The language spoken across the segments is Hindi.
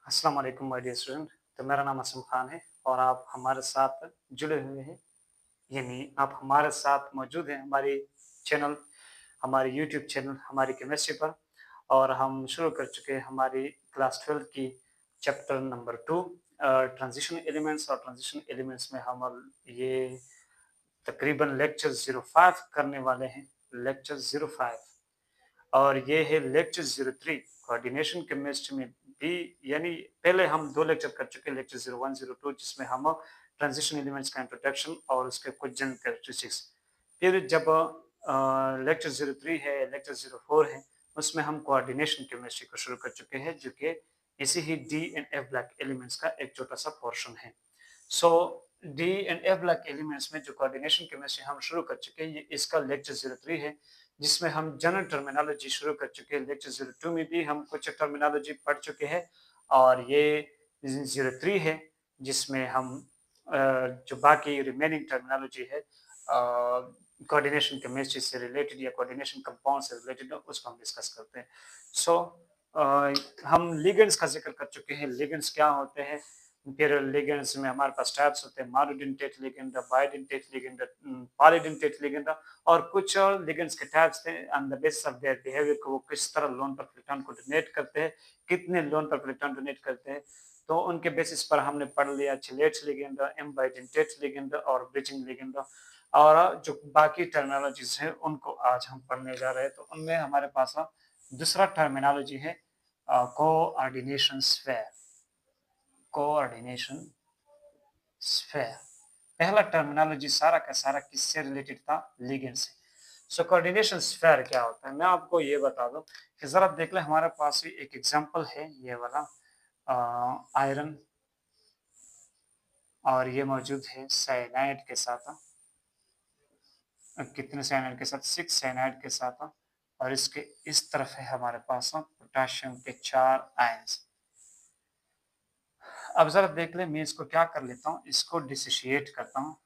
अस्सलाम वालेकुम माय डियर स्टूडेंट। तो मेरा नाम असम खान है और आप हमारे साथ जुड़े हुए हैं, यानी आप हमारे साथ मौजूद हैं हमारी चैनल, हमारे यूट्यूब चैनल, हमारी केमिस्ट्री पर। और हम शुरू कर चुके हैं हमारी क्लास 12 की चैप्टर नंबर 2 ट्रांजिशन एलिमेंट्स। और ट्रांजिशन एलिमेंट्स में हम ये तकरीबन लेक्चर 05 करने वाले हैं, लेक्चर 05। और ये है लेक्चर 03 कोऑर्डिनेशन केमिस्ट्री में भी। यानी पहले हम 2 लेक्चर कर चुके हैं, लेक्चर 01, 02, जिसमें हम ट्रांजिशन एलिमेंट्स का इंट्रोडक्शन और उसके कुछ जनरल कैरेक्टरिस्टिक्स। फिर जब लेक्चर 03 है, लेक्चर 04 है, उसमें हम कोऑर्डिनेशन केमिस्ट्री को शुरू कर चुके हैं, जो कि इसी ही D and F block elements का एक छोटा सा पोर्शन है। So D and F block elements में जो कोऑर्डिनेशन केमिस्ट्री हम शुरू कर चुके हैं, ये इसका लेक्चर 03 है, जिसमें हम जनरल टर्मिनोलॉजी शुरू कर चुके हैं। लेक्चर 02 में भी हम कुछ टर्मिनोलॉजी पढ़ चुके हैं और ये 03 है, जिसमें हम जो बाकी रिमेनिंग टर्मिनोलॉजी है कोऑर्डिनेशन केमिस्ट्री से रिलेटेड या कोऑर्डिनेशन कंपाउंड से रिलेटेड, उसको हम डिस्कस करते हैं। सो हम लिगेंड्स का जिक्र कर चुके हैं, लिगेंड्स क्या होते हैं। फिर लिगेंड्स में हमारे पास टाइप्स होते हैं, monodentate ligand, bidentate ligand, polydentate ligand. और कुछ और लिगेंड्स के टाइप्स थे on the basis of their behaviour को वो किस तरह लोन पर प्रोटॉन को डोनेट करते हैं, कितने लोन पर प्रोटॉन डोनेट करते हैं। तो उनके बेसिस पर हमने पढ़ लिया चिलेट लिगेंड, एम्बाइडेंटेट लिगेंड और ब्रिजिंग लिगेंड। और जो बाकी टर्मिनोलॉजीज हैं उनको आज हम पढ़ने जा रहे हैं। तो उनमें हमारे पास दूसरा टर्मिनोलॉजी है कोऑर्डिनेशन स्फीयर। कोऑर्डिनेशन स्फीयर पहला टर्मिनोलॉजी सारा का सारा किससे रिलेटेड था? लिगेंड से। सो कोऑर्डिनेशन स्फीयर क्या होता है, मैं आपको ये बता दूं कि जरा देख ले, हमारे पास भी एक एग्जांपल है, ये वाला आयरन, और ये मौजूद है साइनाइड के साथ। कितने साइनाइड के साथ? 6 साइनाइड के साथ। और इसके इस तरफ है हमारे पास पोटेशियम के 4 आयंस। अब जरा देख ले, मैं इसको क्या कर लेता हूँ, इसको डिसोशिएट करता हूँ।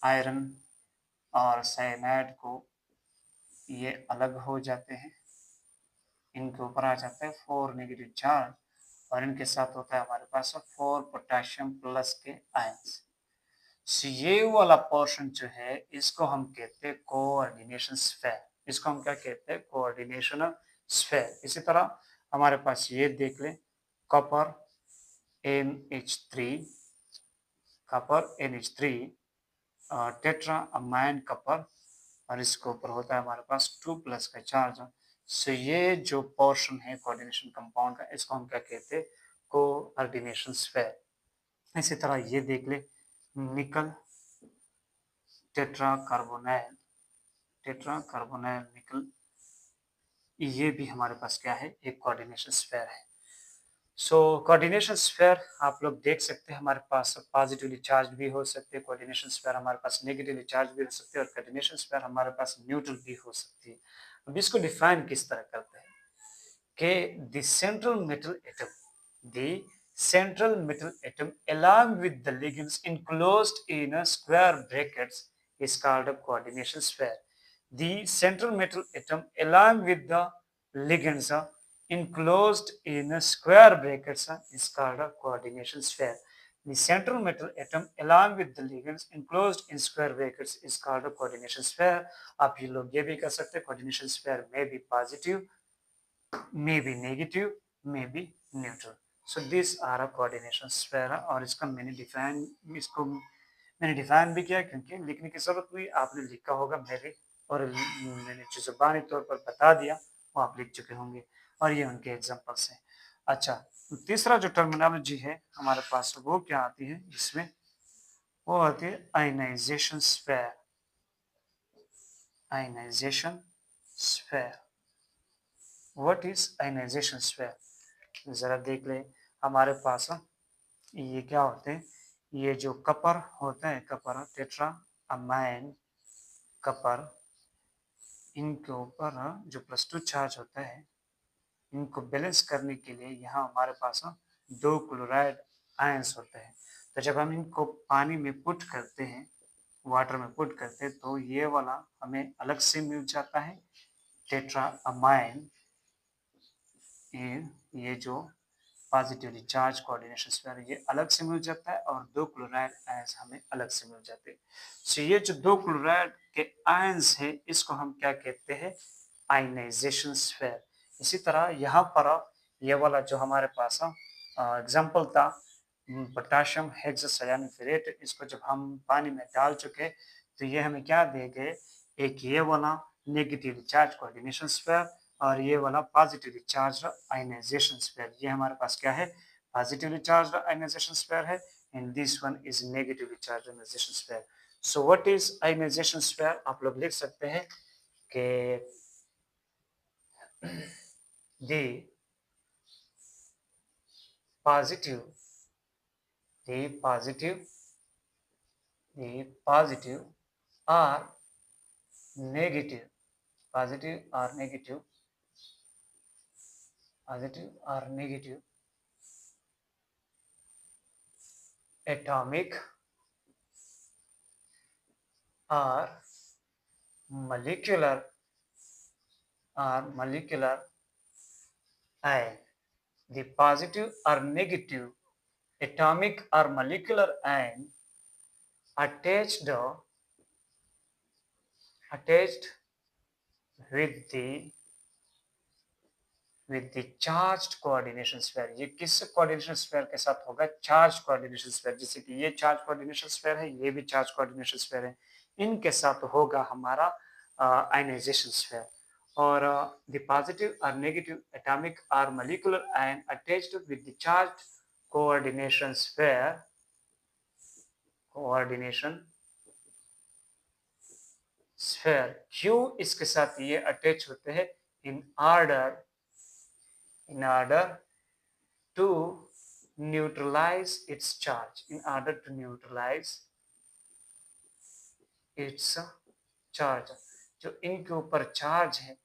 आयरन और साइनाइड को ये अलग हो जाते हैं, इनके ऊपर आ जाता है 4 नेगेटिव चार्ज, और इनके साथ होता है हमारे पास 4 पोटेशियम प्लस के आयंस। सो ये वाला पोर्शन जो है, इसको हम कहते हैं कोऑर्डिनेशन स्फीयर। इसको हम क्या कहते हैं? Coordination sphere. इसी तरह हमारे पास ये देख लें, copper NH3, copper NH3, tetra amine copper, और इसके ऊपर होता है हमारे पास 2 प्लस का चार्ज। सो ये जो पोर्शन है कोऑर्डिनेशन कंपाउंड का, इसको हम क्या कहते हैं? Coordination sphere. इसी तरह ये देख ले, निकल टेट्रा कार्बोनाइल, टेट्रा कार्बोनाइल निकल, ये भी हमारे पास क्या है? एक कोऑर्डिनेशन स्फीयर है। सो कोऑर्डिनेशन स्फीयर आप लोग देख सकते हैं, हमारे पास पॉजिटिवली चार्ज भी हो सकते हैं कोऑर्डिनेशन स्फीयर, हमारे पास नेगेटिवली चार्ज भी हो सकते हैं, और कोऑर्डिनेशन स्फीयर हमारे पास न्यूट्रल भी हो सकती है। अब इसको डिफाइन किस तरह करते हैं कि the central metal atom, the central metal atom along with the ligands enclosed in a square brackets is called a coordination sphere. The central metal atom along with the ligands enclosed in a square brackets is called a coordination sphere. The central metal atom along with the ligands enclosed in square brackets is called a coordination sphere. आप ये लोग ये भी कर सकते हैं, coordination sphere may be positive, may be negative, may be neutral. So these are a coordination sphere। और इसका मैंने डिफाइन भी किया, क्योंकि लिखने की जरूरत हुई, आपने लिखा होगा मेरे, और मैंने जो जुबानी तौर पर बता दिया वो आप लिख चुके होंगे, और ये उनके एग्जांपल्स हैं। अच्छा, तीसरा जो टर्मिनोलॉजी है हमारे पास वो क्या आती है इसमें? वो आती है ionization sphere. Ionization sphere, what is ionization sphere? जरा देख ले, हमारे पास ये क्या होते हैं? ये जो कपर होता है, कपर टेट्रा अमाइन कपर, इनके ऊपर जो +2 चार्ज होता है, इनको बैलेंस करने के लिए यहाँ हमारे पास 2 क्लोराइड आयंस होते हैं। तो जब हम इनको पानी में पुट करते हैं, वाटर में पुट करते हैं, तो ये वाला हमें अलग से मिल जाता है, टेट्रा अमाइन। ये जो पॉजिटिवली चार्ज कोऑर्डिनेशन स्फीयर ये अलग से मिल जाता है और दो क्लोराइड आयंस हमें अलग से मिल जाते हैं। सो ये जो दो क्लोराइड के आयंस हैं इसको हम क्या कहते हैं, आयनाइजेशन स्फीयर। इसी तरह यहाँ पर ये वाला जो हमारे पास एग्जाम्पल था पोटाशियम हेक्सासायानिफेरेट, इसको जब हम पानी में डाल चुके तो ये हमें क्या दे गए, एक ये वाला नेगेटिव चार्ज कोऑर्डिनेशन स्फीयर और ये वाला पॉजिटिवली चार्ज आयनाइजेशन स्फीयर। ये हमारे पास क्या है, पॉजिटिवली चार्ज आयनाइजेशन स्फीयर है and this one is negatively charge ionization sphere. So what is ionization sphere, आप लोग लिख सकते हैं कि the positive the positive or negative atomic or molecular ion. The positive or negative atomic or molecular ion attached with the charged coordination sphere। ये किस coordination sphere के साथ होगा, charged coordination sphere। जैसे कि ये charged coordination sphere है, ये भी charged coordination sphere है, इनके साथ होगा हमारा ionization sphere। और the positive or negative atomic or molecular ion attached with the charged coordination sphere क्यों इसके साथ ये अटैच होते हैं, in order to neutralize its charge, जो इनके ऊपर चार्ज है,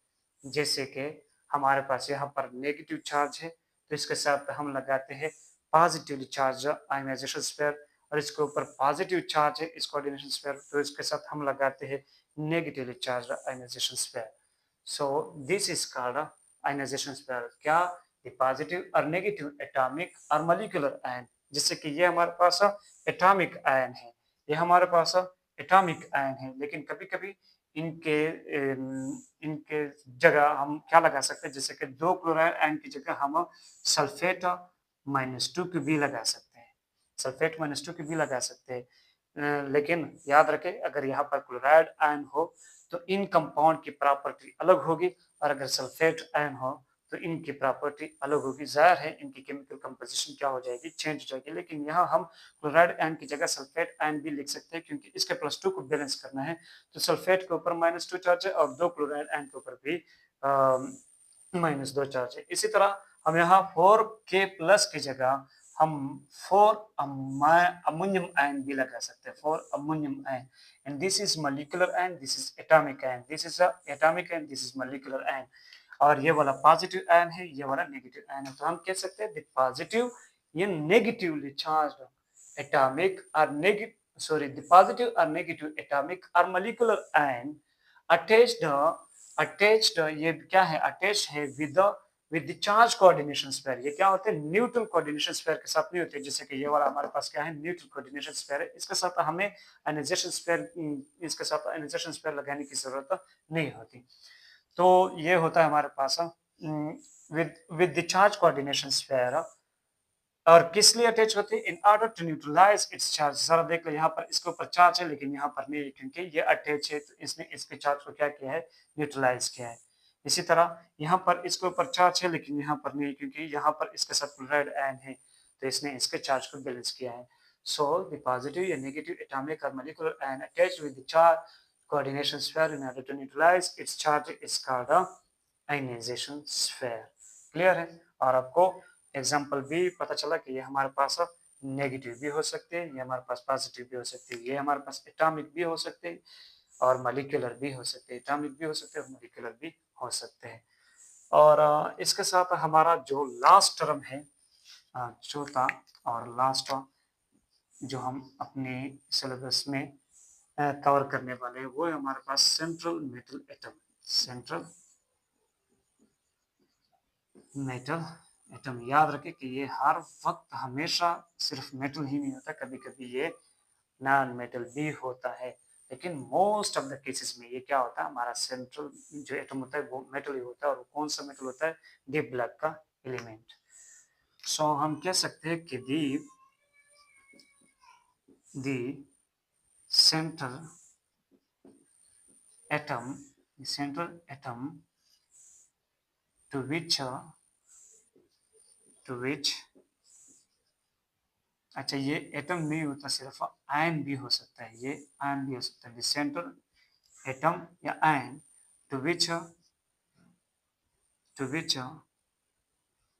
जैसे कि हमारे पास यहाँ पर नेगेटिव चार्ज है तो इसके साथ हम लगाते हैं पॉजिटिवली चार्ज आयनाइजेशन स्फीयर और इसके ऊपर पॉजिटिव चार्ज है इस कोऑर्डिनेशन स्फीयर तो इसके साथ हम लगाते हैं negatively charge ionization sphere. So this is called ionization sphere. क्या, द पॉजिटिव और नेगेटिव एटॉमिक और मॉलिक्यूलर आयन, जैसे कि ये हमारे पास एटॉमिक आयन है, ये हमारे पास एटॉमिक आयन है, लेकिन कभी कभी इनके जगह हम क्या लगा सकते हैं, जैसे कि दो क्लोराइड आयन की जगह हम सल्फेट -2 की भी लगा सकते हैं, सल्फेट -2 की भी लगा सकते हैं। लेकिन याद रखें अगर यहाँ पर क्लोराइड आयन हो तो इन कंपाउंड की प्रॉपर्टी अलग होगी और अगर सल्फेट आयन हो तो इनकी प्रॉपर्टी अलग होगी। जाहिर है इनकी केमिकल कंपोजिशन क्या हो जाएगी, चेंज हो जाएगी। लेकिन यहाँ हम क्लोराइड आयन की जगह सल्फेट आयन भी लिख सकते हैं क्योंकि इसके +2 को बैलेंस करना है तो सल्फेट के ऊपर -2 चार्ज है और दो क्लोराइड आयन के ऊपर भी -2 चार्ज है। इसी तरह हम यहाँ 4K+ की जगह हम 4 अमोनियम आयन भी लगा सकते हैं, 4 ammonium ion and this is molecular ion, this is atomic ion, this is atomic ion, this is molecular ion और ये वाला पॉजिटिव आयन है, ये वाला नेगेटिव आयन है। तो हम कह सकते हैं द पॉजिटिव ये नेगेटिवली चार्ज्ड एटॉमिक और the positive or negative atomic or molecular ion attached ये क्या है, attached है with the charge coordination sphere। ये क्या होते हैं, न्यूट्रल कोऑर्डिनेशन स्फीयर के साथ नहीं होते, जैसे कि ये वाला हमारे पास क्या है, न्यूट्रल कोऑर्डिनेशन स्फीयर है, इसके साथ हमें आयनाइजेशन स्फीयर लगाने की जरूरत नहीं होती। तो ये होता है हमारे पास with the charge coordination sphere. और किस लिए अटैच होती है, in order to neutralize its charge. जरा देख लो यहाँ पर इसके ऊपर चार्ज है लेकिन यहाँ पर नहीं है क्योंकि ये अटैच है तो इसने इसके चार्ज को क्या किया है, न्यूट्रलाइज किया है। इसी तरह यहाँ पर इसके ऊपर चार्ज है लेकिन यहाँ पर नहीं क्योंकि यहाँ पर इसके साथ क्लोराइड आयन है तो इसने इसके चार्ज को बैलेंस किया है। सो द पॉजिटिव या नेगेटिव एटॉमिक और molecular ion attached with the charge coordination sphere in order to neutralize its charge is called ionization sphere. Clear है। और आपको एग्जाम्पल भी पता चला कि ये हमारे पास नेगेटिव भी हो सकते हैं, ये हमारे पास पॉजिटिव भी हो सकते हैं, ये हमारे पास एटॉमिक भी हो सकते हैं और मॉलिक्यूलर भी हो सकते हैं, एटॉमिक भी हो सकते हैं और मॉलिक्यूलर भी हो सकते हैं। और इसके साथ हमारा जो लास्ट टर्म है, चौथा और लास्ट जो हम अपने सिलेबस में कवर करने वाले हैं वो है हमारे पास सेंट्रल मेटल एटम। एटम। याद रखें कि ये हर वक्त हमेशा सिर्फ मेटल ही नहीं होता, कभी-कभी ये नॉन मेटल भी होता है, लेकिन मोस्ट ऑफ द केसेस में ये क्या होता है, हमारा सेंट्रल जो एटम होता है वो मेटल ही होता है। और कौन सा मेटल होता है? डी ब्लैक का एलिमेंट। सो हम कह सकते हैं कि the central atom to which अच्छा ये एटम नहीं होता, सिर्फ आयन भी हो सकता है, ये आयन भी हो सकता है। सेंट्रल एटम या ion to which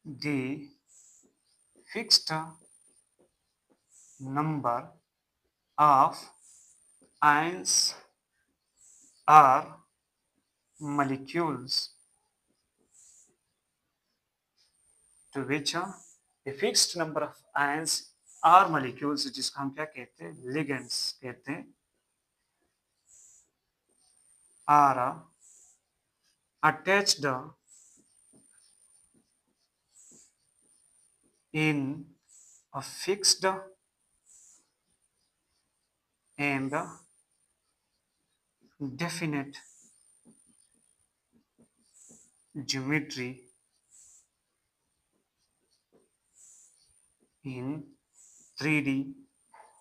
the fixed number of ions or molecules to which a fixed number of ions or molecules, जिसको हम क्या कहते हैं, लिगेंड्स कहते हैं, are attached in a fixed and definite geometry in 3D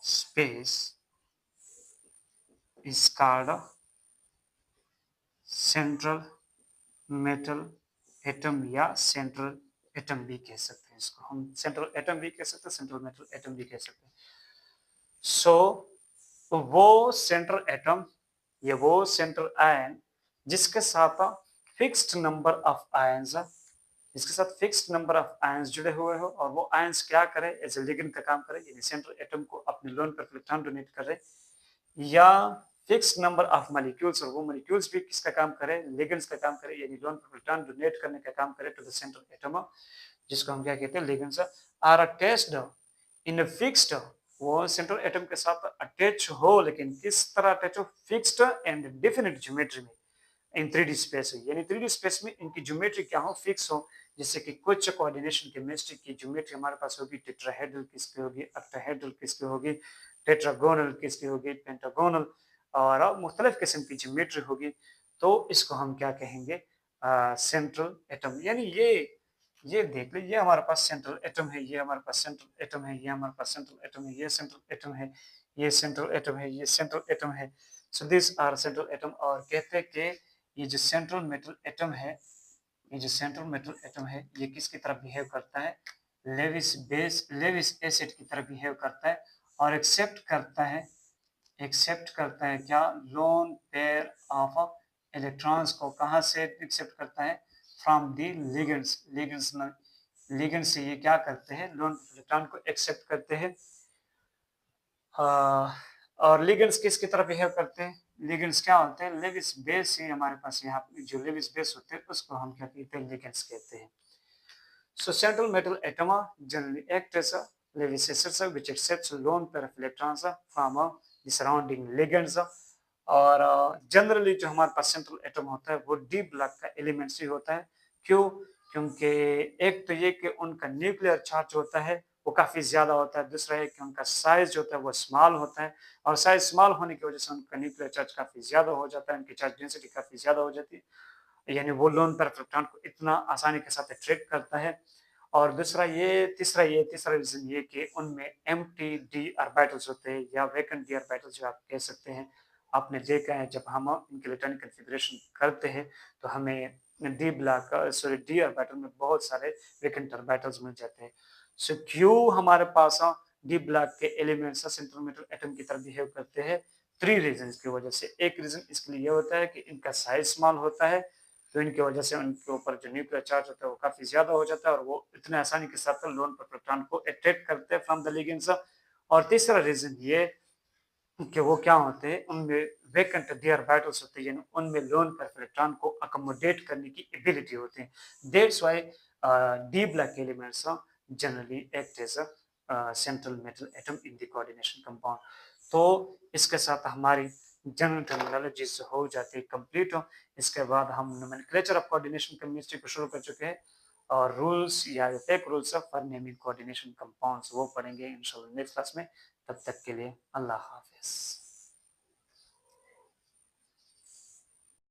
space is called central metal atom या सेंट्रल एटम भी कह सकते हैं इसको। हम सेंट्रल एटम भी कह सकते हैं, सेंट्रल मेटल एटम भी कह सकते हैं। सो वो सेंट्रल एटम या वो सेंट्रल आयन जिसके साथ फिक्स्ड नंबर ऑफ आयंस, जिसके साथ फिक्स्ड नंबर ऑफ आयंस जुड़े हुए हो, और वो आयंस क्या करे, एज ए लिगेंड का काम करे, यानी सेंट्रल एटम को अपने लोन पर इलेक्ट्रॉन डोनेट करे, या फिक्स्ड नंबर ऑफ मॉलिक्यूल्स, और वो मॉलिक्यूल्स भी किसका काम करे, लिगेंड्स का काम करे, यानी लोन पर इलेक्ट्रॉन डोनेट करने का काम करे टू द सेंट्रल एटम, जिसको हम क्या कहते हैं, ligands are attached in a fixed, वो सेंट्रल एटम के साथ अटैच हो, लेकिन किस तरह अटैच हो, फिक्स्ड एंड डेफिनेट ज्योमेट्री में इन 3D स्पेस, यानी 3D स्पेस में इनकी ज्योमेट्री क्या हो, फिक्स हो। जैसे कि कुछ कोऑर्डिनेशन केमिस्ट्री की ज्योमेट्री हमारे पास होगी, टेट्राहेड्रल किसकी होगी, ऑक्टाहेड्रल किसकी होगी, टेट्रागोनल किसकी होगी, पेंटागोनल, और मुख्तलिफ किस्म की ज्योमेट्री होगी। तो इसको हम क्या कहेंगे, सेंट्रल एटम। यानी ये देख लो, ये हमारे पास सेंट्रल एटम है, ये हमारे पास सेंट्रल एटम है, ये हमारे पास सेंट्रल एटम है, ये सेंट्रल एटम है, ये सेंट्रल एटम है, ये सेंट्रल एटम है। So this are central atom. और कहते हैं कि ये जो सेंट्रल मेटल एटम है, ये जो सेंट्रल मेटल एटम है, ये किसकी तरह बिहेव करता है, लेविस एसिड की तरह बिहेव करता है, और एक्सेप्ट करता है क्या, लोन पेयर ऑफ इलेक्ट्रॉन्स को। कहाँ से एक्सेप्ट करता है, फ्रॉम दी लिगेंड्स। लिगेंड से ये क्या करते हैं, लोन इलेक्ट्रॉन को एक्सेप्ट करते हैं। और लिगेंड्स किसकी तरह बिहेव करते हैं, लिगेंड्स क्या होते हैं, लेविस बेस ही हमारे पास यहाँ जो लेविस बेस होते हैं उसको हम क्या कहते हैं, लिगेंड्स कहते हैं। So central metal atom generally act as a Lewis acid which accepts lone pair of electrons from the surrounding ligands। और जनरली जो हमारे पास सेंट्रल एटम होता है वो डी ब्लॉक का एलिमेंट्स ही होता है। क्यों? क्योंकि एक तो ये कि उनका न्यूक्लियर चार्ज होता है वो काफ़ी ज़्यादा होता है, दूसरा है कि उनका साइज जो होता है वो स्मॉल होता है, और साइज स्मॉल होने की वजह से उनका न्यूक्लियर चार्ज काफ़ी ज़्यादा हो जाता है, उनकी चार्ज डेंसिटी काफ़ी ज़्यादा हो जाती है, यानी वो लोन पेयर ऑफ इलेक्ट्रॉन को इतना आसानी के साथ अट्रैक्ट करता है। और तीसरा रीजन ये कि उनमें एम्प्टी डी ऑर्बिटल्स होते हैं, या वैकेंट डी ऑर्बिटल्स जो आप कह सकते हैं। आपने देखा है जब हम इनके इलेक्ट्रॉनिक कॉन्फ़िगरेशन करते हैं तो हमें डी ऑर्बिटल में बहुत सारे वैकेंट ऑर्बिटल्स मिल जाते हैं। सो क्यों हमारे पास डी ब्लॉक के एलिमेंट्स सेंट्रल मेटल एटम की तरह बिहेव करते हैं, 3 रीजन की वजह से। एक रीजन इसके लिए ये होता है कि इनका साइज स्मॉल होता है, तो इनकी वजह से उनके ऊपर जो न्यूक्लियर चार्ज होता है वो काफी ज्यादा हो जाता है, और वो इतने आसानी के साथ लोन पर प्रोटॉन को अट्रैक्ट करते हैं फ्रॉम द लिगेंड्स। और तीसरा रीजन ये कि वो क्या होते हैं, उनमें वैकेंट डी ऑर्बिटल्स होते हैं, यानी उनमें लोन पर इलेक्ट्रॉन को अकोमोडेट करने की एबिलिटी होती है। That's why D block elements generally act as a central metal atom in the coordination compound. तो इसके साथ हमारी जनरल टर्मिनोलॉजीज हो जाती है कंप्लीट हो। इसके बाद हम नोमेनक्लेचर ऑफ कोऑर्डिनेशन केमिस्ट्री को शुरू कर चुके हैं, और रूल्स या take rules of for naming coordination compounds वो पढ़ेंगे इंशाल्लाह नेक्स्ट क्लास में। तब तक के लिए अल्लाह हाफ़िज़।